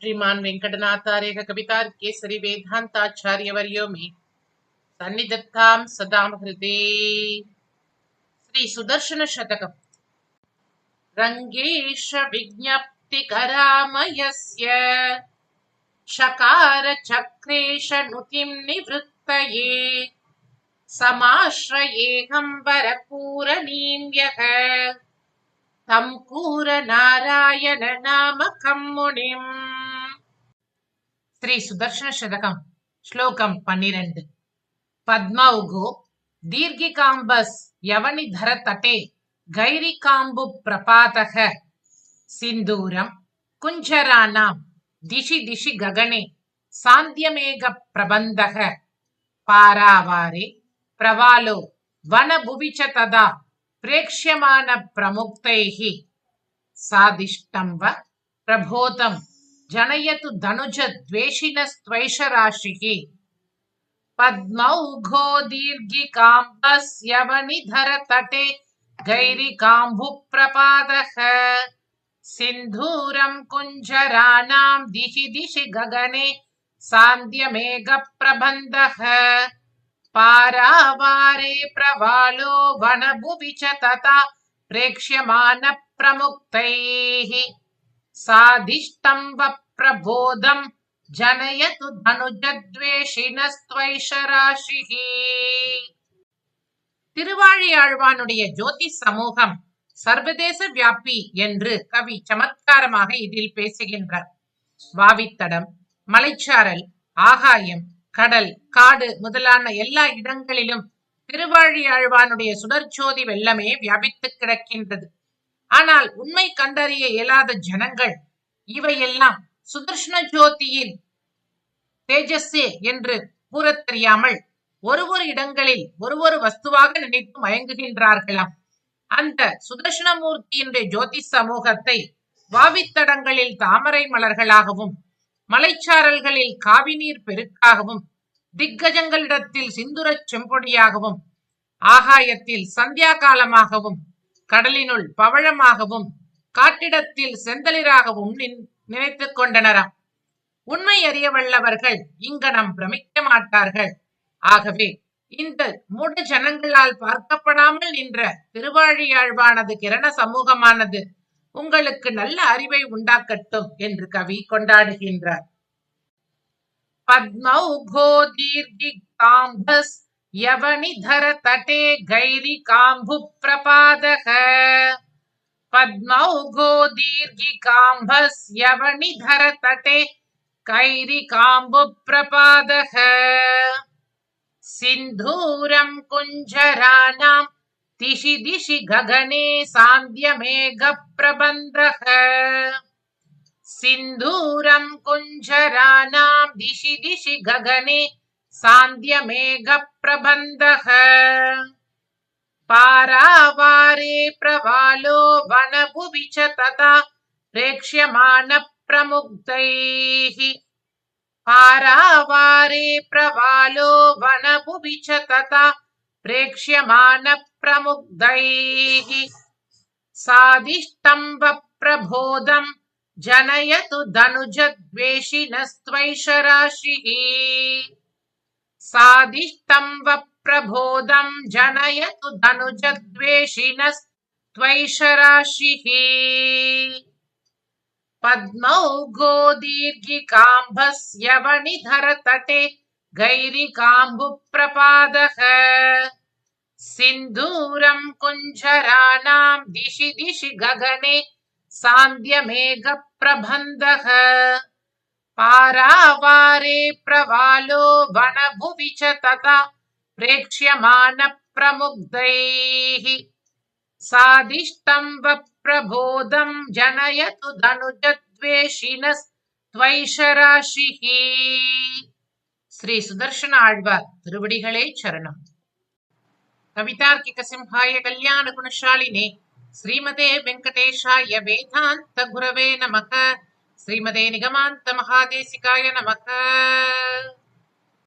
श्रीमान वेंकटनाथार्य कवितार्केसरी वेदांताचार्यवर्यो मे सन्निधत्तां सदा हृदे। श्री सुदर्शन शतकम्। रंगेश विज्ञप्ति करामयस्य शकार चक्रेश नुतिं निवृत्तये समाश्रयेऽहं वरपूरणीं यः तं कूर नारायण नामकं मुनिम्। श्री सुदर्शन शतकम् श्लोकम् 12। पद्मौघो दीर्घिकाम्बस् यवनिधर तटे गैरिकाम्बु प्रपातः सिन्दूरं कुञ्जराणां दिशि दिशि गगने सान्ध्यमेघ प्रबन्धः पारावारे प्रवालो वनभुवि च तदा प्रेक्ष्यमान प्रमुक्तैः सादिष्टं व प्रबोधं जनयतु धनुज द्वेषिणस्त्वैष राशिः। पद्मौघो दीर्घिकाम्बस् यवनिधर तटे गैरिकाम्बु प्रपातः सिन्धूरं कुञ्जराणां दिशि दिशि गगने सान्ध्यमेघ प्रबन्धः पारावारे प्रवालो वनभुवि च तथा प्रेक्ष्यमान प्रमुक्तैः साधिष्ठं व प्रबोधं जनयतु धनुजद्वेषिणस्त्वैष राशिः। திருவாழியாழ்வானுடைய ஜோதி சமூகம் சர்வதேச வியாபி என்று கவி சமத்காரமாக இதில் பேசுகின்றார். வாவித்தடம், மலைச்சாரல், ஆகாயம், கடல், காடு முதலான எல்லா இடங்களிலும் திருவாழியாழ்வானுடைய சுடர்ஜோதி வெள்ளமே வியாபித்து கிடக்கின்றது. ஆனால் உண்மை கண்டறிய இயலாத ஜனங்கள் இவையெல்லாம் சுதர்ஷன ஜோதியின் தேஜஸே என்று கூறத் தெரியாமல் ஒரு இடங்களில் ஒரு வஸ்துவாக நினைத்து மயங்குகின்றார்களாம். அந்த சுதர்ஷனமூர்த்தியினுடைய ஜோதி சமூகத்தை வாவித்தடங்களில் தாமரை மலர்களாகவும், மலைச்சாரல்களில் காவி நீர் பெருக்காகவும், திக்கஜங்களிடத்தில் சிந்துரச் செம்பொடியாகவும், ஆகாயத்தில் சந்தியா காலமாகவும், கடலினுள் பவழமாகவும், காட்டிடத்தில் செந்தளிராகவும் நினைத்துக் கொண்டனராம். உண்மை அறிய வல்லவர்கள் இங்கனம் பிரமிக்க மாட்டார்கள். ஆகவே இந்த மூட ஜனங்களால் பார்க்கப்படாமல் நின்ற திருவாழியாழ்வானது கிரண சமூகமானது உங்களுக்கு நல்ல அறிவை உண்டாக்கட்டும் என்று கவி கொண்டாடுகின்றார். பத்மௌகோ தீர்கிகாம்பஸ் யவனிதர தட்டே கைரிகாம்பு பிரபாதக பத்மௌகோ தீர்கிகாம்பஸ் யவனிதர தட்டே கைரிகாம்பு பிரபாதக सिन्धूरं कुञ्जराणां दिशि दिशि गगने सान्ध्यमेघ प्रबन्धः सिन्धूरं कुञ्जराणां दिशि दिशि गगने सान्ध्यमेघ प्रबन्धः पारावारे प्रवालो वनभुवि च तथा प्रेक्ष्यमान प्रमुक्तैः पारावारे प्रवालो वनभुवि च तथा प्रेक्ष्यमान प्रमुग्धैः साधिष्ठं व प्रबोधं जनयतु धनुजद्वेषिणस्त्वैष राशिः साधिष्ठं व प्रबोधं जनयतु धनुजद्वेषिणस्त्वैष राशिः। पद्मौघो दीर्घिकाम्बस् यवनिधर तटे गैरिकाम्बु प्रपादः सिन्दूरं कुञ्जराणां दिशि दिशि गगने सान्ध्यमेघ प्रबन्धः पारावारे प्रवालो वनभुवि च तथा प्रेक्ष्यमान प्रमुग्धैः साधिष्ठं व प्रबोधं जनयतु धनुजद्वेषिणस्त्वैष राशिः। श्री सुदर्शन आழ்வார் திருவடிகளே சரணம். கவிதார்க்கிக சிம்ஹாய கல்யாண குணசாலினே ஸ்ரீமதே வெங்கடேஷாய வேதாந்த குரவே நமக. ஸ்ரீமதே நிகமாந்த மகாதேசிகாய நமக.